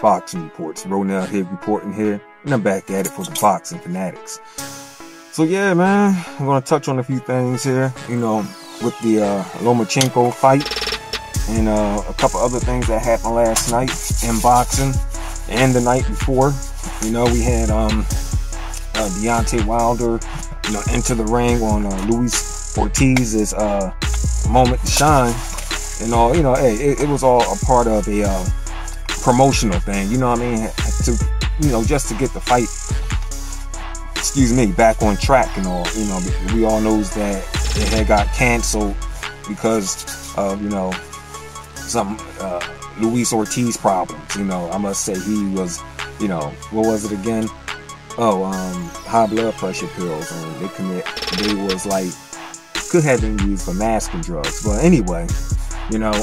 Boxing Reports. Ronell here reporting here, and I'm back at it for the boxing fanatics. So yeah, man, I'm gonna touch on a few things here, you know, with the Lomachenko fight and a couple other things that happened last night in boxing and the night before. You know, we had Deontay Wilder, you know, enter the ring on Luis Ortiz's moment to shine, and all. You know, hey, it was all a part of a promotional thing. You know what I mean? To, you know, just to get the fight, excuse me, back on track and all. You know, we all knows that it had got canceled because of, you know, some Luis Ortiz problems. You know, I must say he was, you know, what was it again? Oh, high blood pressure pills, and they was like, could have been used for masking drugs. But anyway, you know,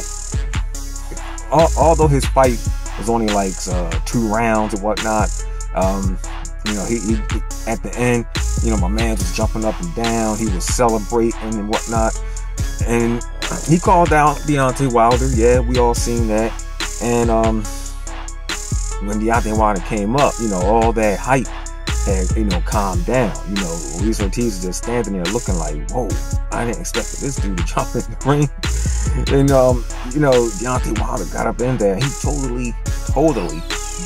although his fight was only like 2 rounds and whatnot, you know, he at the end, you know, my man was jumping up and down, he was celebrating and whatnot, and he called out Deontay Wilder. Yeah, we all seen that. And when Deontay Wilder came up, you know, all that hype had, you know, calmed down. You know, Luis Ortiz was just standing there looking like, whoa, I didn't expect this dude to jump in the ring. And you know, Deontay Wilder got up in there. He totally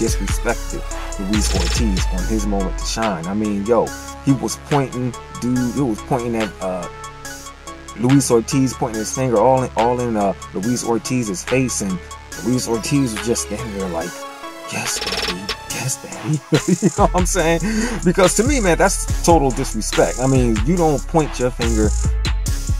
disrespected Luis Ortiz on his moment to shine. I mean, yo, he was pointing, dude. He was pointing at Luis Ortiz, pointing his finger all in Luis Ortiz's face, and Luis Ortiz was just standing there like, yes, daddy. Yes, daddy. You know what I'm saying? Because to me, man, that's total disrespect. I mean, you don't point your finger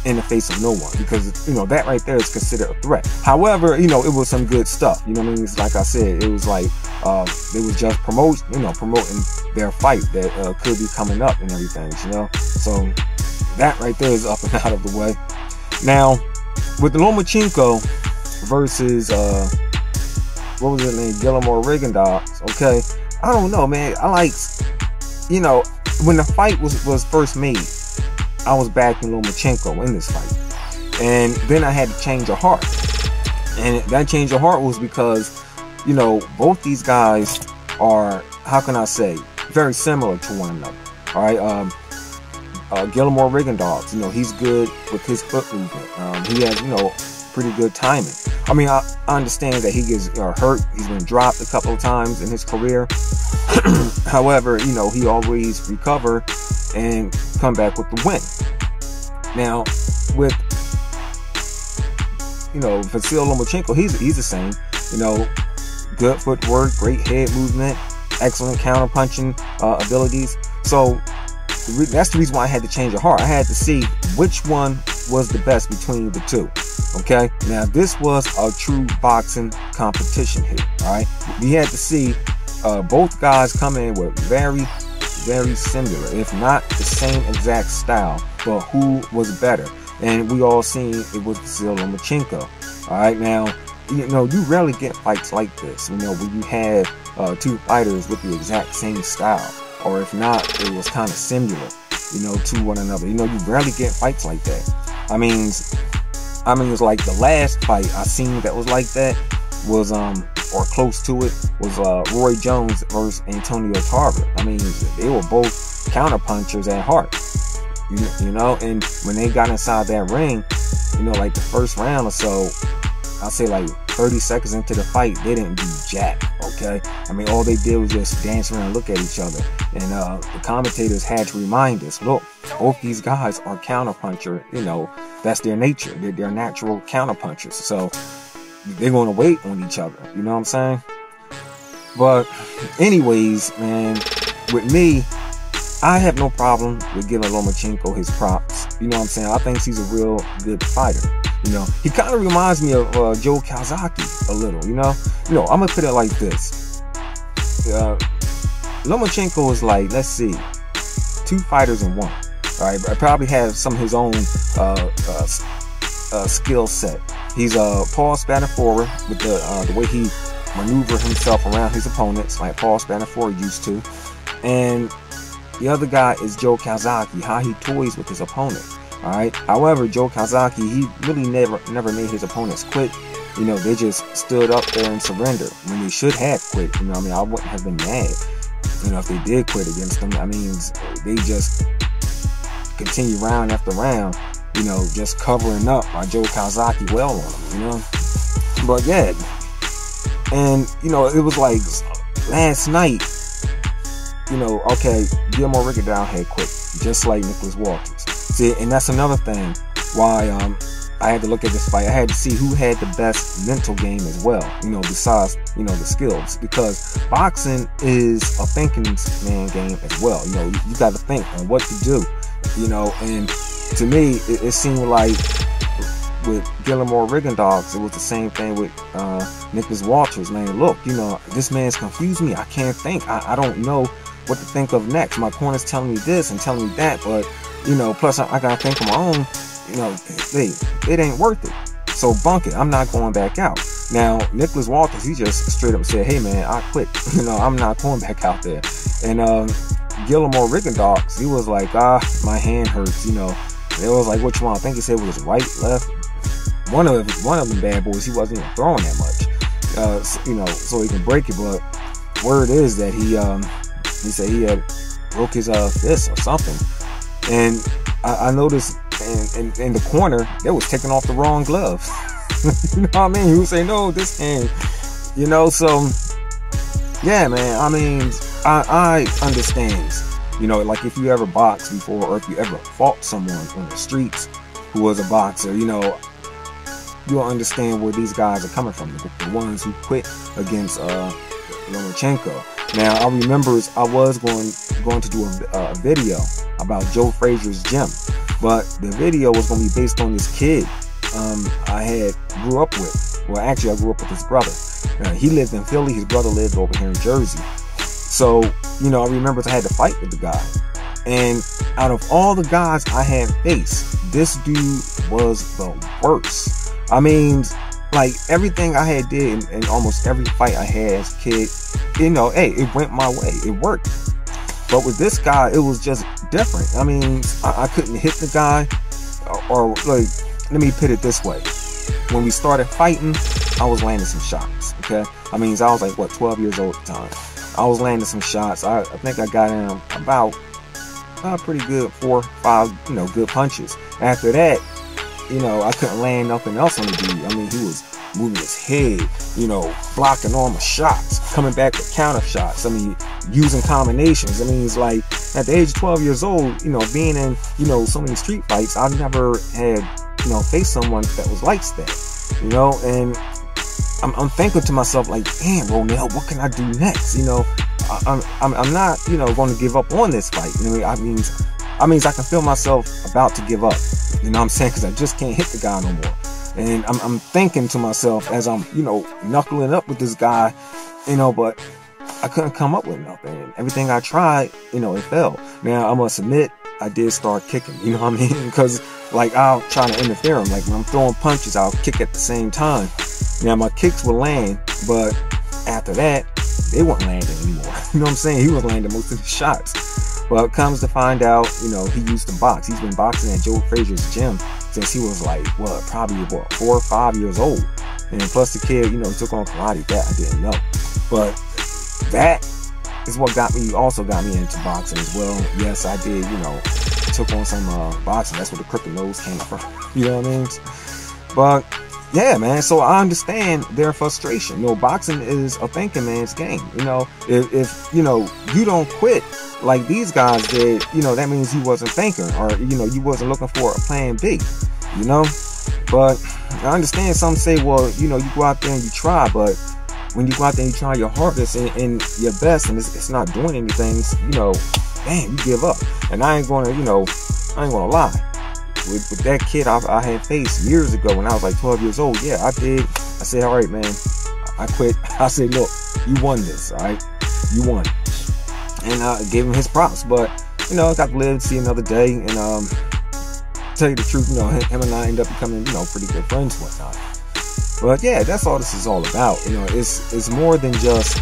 in the face of no one, because, you know, that right there is considered a threat. However, you know, it was some good stuff. You know what I mean? It's like I said, it was like it was just promoting their fight that could be coming up and everything. You know, so that right there is up and out of the way. Now, with the Lomachenko versus what was his name? Rigondeaux. Okay, I don't know, man. I like, you know, when the fight was first made, I was backing Lomachenko in this fight, and then I had to change of heart, and that change of heart was because, you know, both these guys are, how can I say, very similar to one another. All right, Rigondeaux, you know, he's good with his foot movement. He has, you know, pretty good timing. I mean, I understand that he gets hurt. He's been dropped a couple of times in his career. However, you know, he always recover and come back with the win. Now, with, you know, Vasyl Lomachenko, he's the same. You know, good footwork, great head movement, excellent counter punching abilities. So that's the reason why I had to change of heart. I had to see which one was the best between the two. Okay, now this was a true boxing competition here. All right, we had to see both guys come in with very similar, if not the same exact style, but who was better. And we all seen it was Vasyl Lomachenko. All right, now, you know, you rarely get fights like this, you know, when you have 2 fighters with the exact same style, or if not, it was kind of similar, you know, to one another. You know, you rarely get fights like that. I mean, it's like the last fight I seen that was like that was, or close to it, was Roy Jones versus Antonio Tarver. I mean, they were both counter punchers at heart. You know, and when they got inside that ring, you know, like the first round or so, I'll say like 30 seconds into the fight, they didn't do jack. Okay, I mean, all they did was just dance around and look at each other, and the commentators had to remind us, look, both these guys are counter puncher. You know, that's their nature. They're natural counter punchers. So they're going to wait on each other. You know what I'm saying? But anyways, man, with me, I have no problem with giving Lomachenko his props. You know what I'm saying? I think he's a real good fighter. You know, he kind of reminds me of Joe Calzaghe a little. You know, I'm gonna put it like this: Lomachenko is like, let's see, 2 fighters in one. All right, I probably have some of his own skill set. He's Paul Spanifora with the way he maneuver himself around his opponents, like Paul Spanifora used to, and the other guy is Joe Calzaghe, how he toys with his opponent. All right. However, Joe Calzaghe, he really never made his opponents quit. You know, they just stood up there and surrendered when they should have quit. You know, I mean, I wouldn't have been mad, you know, if they did quit against them. I mean, they just continue round after round, you know, just covering up by Joe Calzaghe well on them, you know. But yeah, and you know, it was like last night, you know, okay, Guillermo Rigondeaux had quit, just like Nicholas Walters. See, and that's another thing why I had to look at this fight. I had to see who had the best mental game as well, you know, besides, you know, the skills, because boxing is a thinking man game as well. You know, you got to think on what to do, you know. And to me, it seemed like with Guillermo Rigondeaux, it was the same thing with Nicholas Walters. Man, look, you know, this man's confused me. I can't think. I don't know what to think of next. My corner's telling me this and telling me that, but you know, plus I gotta think of my own. You know, hey, it ain't worth it. So bunk it. I'm not going back out. Now, Nicholas Walters, he just straight up said, hey man, I quit. You know, I'm not going back out there. And Guillermo Rigondeaux, he was like, my hand hurts, you know. It was like, what you want? I think he said it was right, left. One of them bad boys, he wasn't even throwing that much. You know, so he can break it. But word is that he said he had broke his fist or something. And I noticed in the corner, they was taking off the wrong glove. You know what I mean? He would say, no, this hand. You know, so yeah, man. I mean, I understand. You know, like if you ever boxed before, or if you ever fought someone on the streets who was a boxer, you know, you'll understand where these guys are coming from. The ones who quit against Lomachenko. Now, I remember I was going to do a video about Joe Frazier's gym, but the video was going to be based on this kid I grew up with. Well, actually, I grew up with his brother. He lived in Philly. His brother lived over here in Jersey. So, you know, I remember I had to fight with the guy. And out of all the guys I had faced, this dude was the worst. I mean, like everything I had did in almost every fight I had as a kid, you know, hey, it went my way. It worked. But with this guy, it was just different. I mean, I couldn't hit the guy, or like, let me put it this way. When we started fighting, I was landing some shots, okay? I mean, I was like, what, 12 years old at the time. I was landing some shots. I think I got in about pretty good 4 or 5, you know, good punches. After that, you know, I couldn't land nothing else on the dude. I mean, he was moving his head, you know, blocking all my shots, coming back with counter shots. I mean, using combinations. I mean, it's like at the age of 12 years old, you know, being in, you know, so many street fights, I never had, you know, faced someone that was like that, you know. And I'm thinking to myself, like, damn, Ronell, what can I do next? You know, I'm not, you know, going to give up on this fight. You know, I mean, I can feel myself about to give up. You know what I'm saying? Because I just can't hit the guy no more. And I'm thinking to myself as I'm, you know, knuckling up with this guy, you know, but I couldn't come up with nothing. Everything I tried, you know, it fell. Now, I must admit, I did start kicking, you know what I mean? Because, like, I'll try to interfere him. Like, when I'm throwing punches, I'll kick at the same time. Now, my kicks will land, but after that, they weren't landing anymore. You know what I'm saying? He was landing most of the shots. Well, it comes to find out, you know, he used to box. He's been boxing at Joe Frazier's gym since he was like, what, probably what, 4 or 5 years old. And plus the kid, you know, he took on karate. That I didn't know. But that is what also got me into boxing as well. Yes, I did, you know, took on some boxing. That's where the crooked nose came from. You know what I mean? But yeah, man, so I understand their frustration. You know, boxing is a thinking man's game. You know, if you know, you don't quit like these guys did, you know, that means you wasn't thinking, or, you know, you wasn't looking for a plan B, you know. But I understand some say, well, you know, you go out there and you try, but when you go out there and you try your hardest and your best and it's not doing anything, you know, damn, you give up. And I ain't gonna, you know, I ain't gonna lie. With that kid I had faced years ago when I was like 12 years old, yeah, I did. I said, all right, man, I quit. I said, look, you won this, all right? You won. And I gave him his props, but, you know, I got to live to see another day. And tell you the truth, you know, him and I ended up becoming, you know, pretty good friends and whatnot. But yeah, that's all this is all about. You know, it's more than just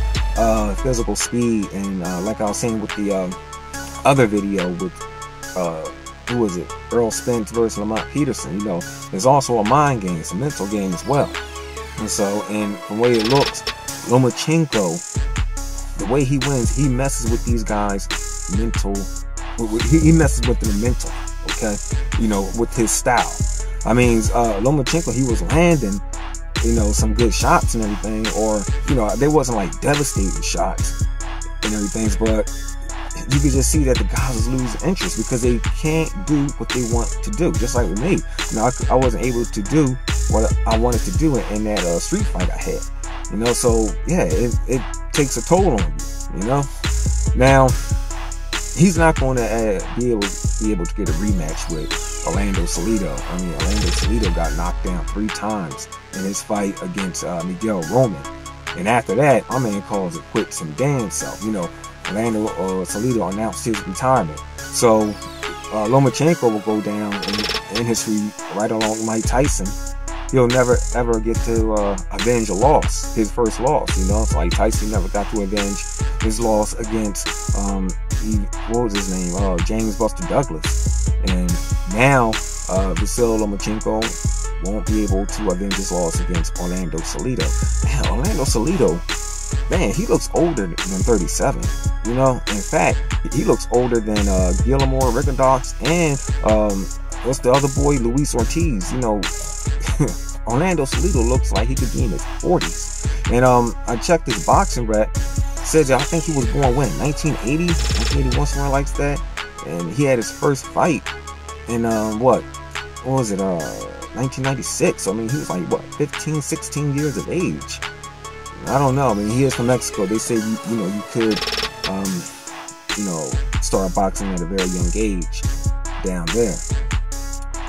physical speed. And like I was saying with the other video with who was it? Earl Spence versus Lamont Peterson. You know, there's also a mind game, it's a mental game as well. And so, and from the way it looks, Lomachenko, the way he wins, he messes with these guys' mental. He messes with their mental, okay? You know, with his style. I mean, Lomachenko, he was landing, you know, some good shots and everything, or, you know, they wasn't like devastating shots and everything, but you could just see that the guys was losing interest because they can't do what they want to do. Just like with me, you know, I wasn't able to do what I wanted to do in that street fight I had, you know. So yeah, it takes a toll on you, you know. Now he's not going to be able to get a rematch with Orlando Salido. I mean, Orlando Salido got knocked down 3 times in his fight against Miguel Roman, and after that, my man calls it quits and damn self, you know. Orlando Salido announced his retirement. So Lomachenko will go down in history right along Mike Tyson. He'll never ever get to avenge a loss, his first loss. You know, it's like Tyson never got to avenge his loss against what was his name? James Buster Douglas. And now Vasyl Lomachenko won't be able to avenge his loss against Orlando Salido. Man, Orlando Salido, man, he looks older than 37. You know, in fact, he looks older than Guillermo Rigondeaux and what's the other boy, Luis Ortiz. You know, Orlando Salido looks like he could be in his 40s. And I checked his boxing rep. Says I think he was born when 1980, 1981, somewhere like that. And he had his first fight in what was it? 1996. So, I mean, he was like what, 15, 16 years of age. I don't know. I mean, he is from Mexico. They say you know, you could you know, start boxing at a very young age down there.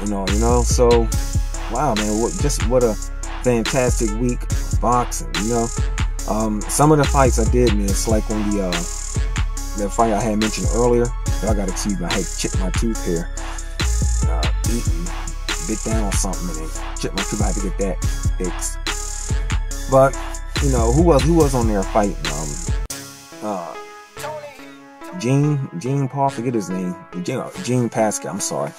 You know. So, wow, man, what a fantastic week of boxing. You know, some of the fights I did miss, like on the fight I had mentioned earlier. I gotta excuse me, I had chipped my tooth here, bit down on something and then chipped my tooth. I had to get that fixed. But you know, who was on there fighting? Gene Paul, forget his name. Gene Pascal, I'm sorry.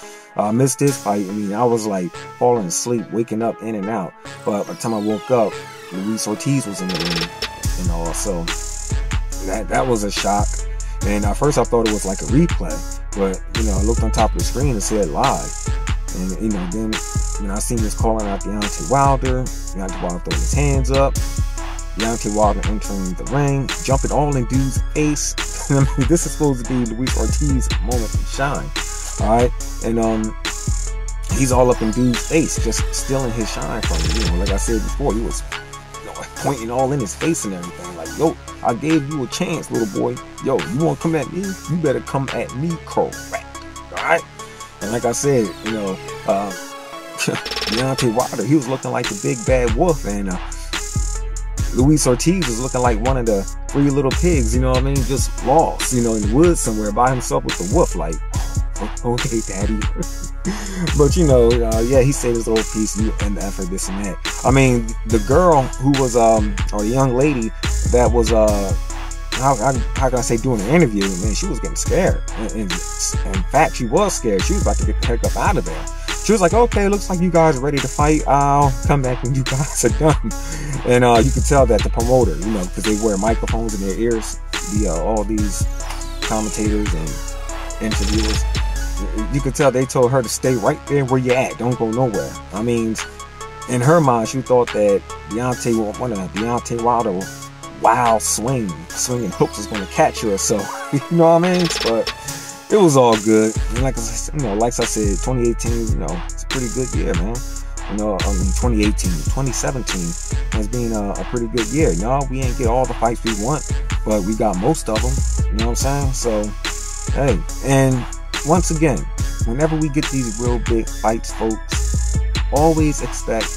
Missed his fight. I mean, I was like falling asleep, waking up in and out. But by the time I woke up, Luis Ortiz was in the ring, you know. So that was a shock. And at first I thought it was like a replay, but you know, I looked on top of the screen and said live. And you know, then I seen this calling out Deontay Wilder. Deontay Wilder throwing his hands up. Deontay Wilder entering the ring, jumping all in dude's face. I mean, this is supposed to be Luis Ortiz's moment to shine. Alright? And he's all up in dude's face, just stealing his shine from him. You know, like I said before, he was, you know, pointing all in his face and everything. Like, yo, I gave you a chance, little boy. Yo, you wanna come at me? You better come at me correct. Alright? And like I said, you know, Deontay Wilder, he was looking like the big bad wolf, and Luis Ortiz was looking like one of the 3 little pigs, you know what I mean? Just lost, you know, in the woods somewhere by himself with the wolf, like, okay, daddy. But, you know, yeah, he said his old piece and the effort, this and that. I mean, the girl who was, or the young lady that was, how can I say, doing an interview, man, she was getting scared. And in fact, she was scared. She was about to get the heck up out of there. She was like, okay, looks like you guys are ready to fight. I'll come back when you guys are done. And you could tell that the promoter, you know, because they wear microphones in their ears, all these commentators and interviewers, you could tell they told her to stay right there where you're at. Don't go nowhere. I mean, in her mind, she thought that Deontay Wilder wild swinging hooks was going to catch her. So, you know what I mean? But it was all good. And like I said, 2018, you know, it's a pretty good year, man. You know, 2017 has been a pretty good year. No, we ain't get all the fights we want, but we got most of them. You know what I'm saying? So, hey, and once again, whenever we get these real big fights, folks, always expect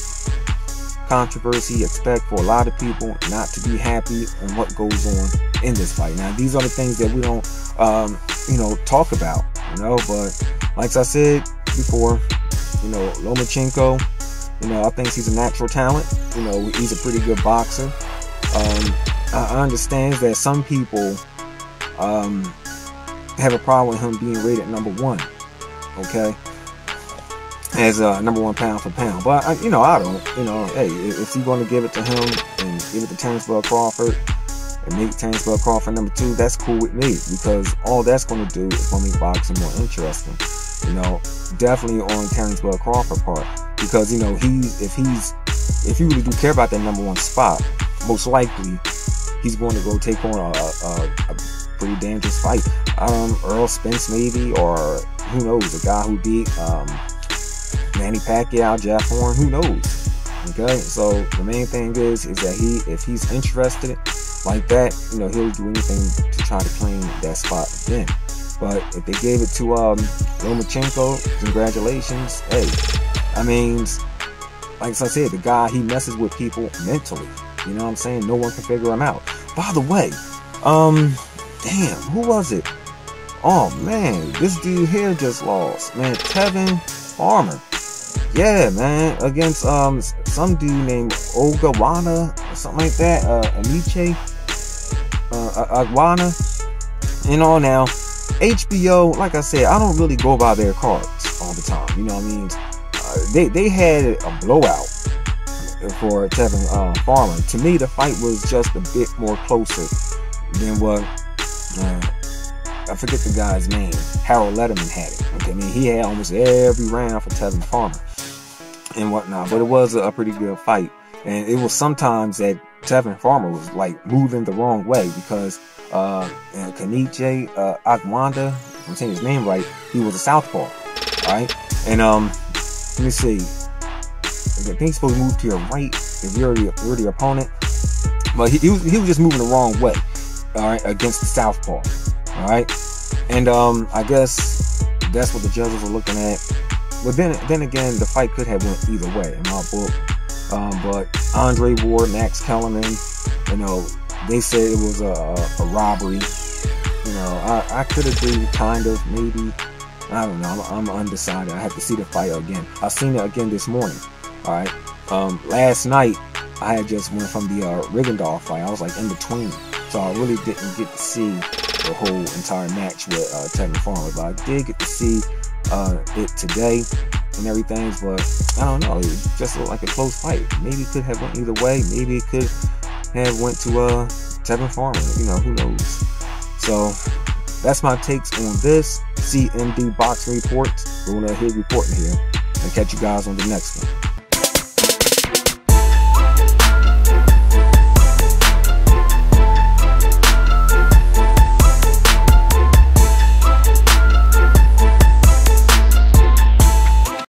controversy. Expect for a lot of people not to be happy on what goes on in this fight. Now, these are the things that we don't, you know, talk about, you know, but like I said before, you know, Lomachenko, you know, I think he's a natural talent. You know, he's a pretty good boxer. I understand that some people have a problem with him being rated #1. Okay, as number one pound for pound. But I don't. Hey, if you're going to give it to him and give it to Terrence Bud Crawford and make Terrence Bud Crawford number 2, that's cool with me, because all that's going to do is going to make boxing more interesting. Definitely on Terrence Bud Crawford part, because if you really do care about that number 1 spot, most likely he's going to go take on a pretty dangerous fight. Earl Spence maybe, or who knows, a guy who beat Manny Pacquiao, Jeff Horn, who knows? Okay, so the main thing is that if he's interested like that, he'll do anything to try to claim that spot again. But if they gave it to Lomachenko, congratulations. Hey, I mean, like I said, the guy, he messes with people mentally. You know what I'm saying? No one can figure him out. By the way, damn, who was it? Oh man, this dude here just lost, man. Tevin Farmer. Yeah, man, against some dude named Ogawana or something like that. Aniche Agwana. Now HBO, like I said, I don't really go by their cards all the time. You know what I mean? They had a blowout for Tevin Farmer. To me, the fight was just a bit more closer than what I forget the guy's name. Harold Letterman had it. Okay, I mean, he had almost every round for Tevin Farmer and whatnot, but it was a pretty good fight. And it was sometimes that Tevin Farmer was like moving the wrong way, because Keniche Agwanda, if I'm saying his name right, he was a southpaw, right? And let me see, I think he's supposed to move to your right if you're the opponent, but he was just moving the wrong way, all right, against the southpaw, all right. And I guess that's what the judges were looking at. But then again, the fight could have went either way in my book. But Andre Ward, Max Kellerman, they said it was a robbery. I could agree, kind of, maybe. I don't know. I'm undecided. I have to see the fight again. I've seen it again this morning. All right. Last night I had just went from the Rigondeaux fight. I was like in between, so I really didn't get to see the whole entire match with Tevin Farmer. But I did get to see it today and everything. But I don't know. It just looked like a close fight. Maybe it could have went either way. Maybe it could have went to Tevin Farmer. Who knows? So that's my takes on this CMD Boxing Report. Going ahead reporting here, and catch you guys on the next one.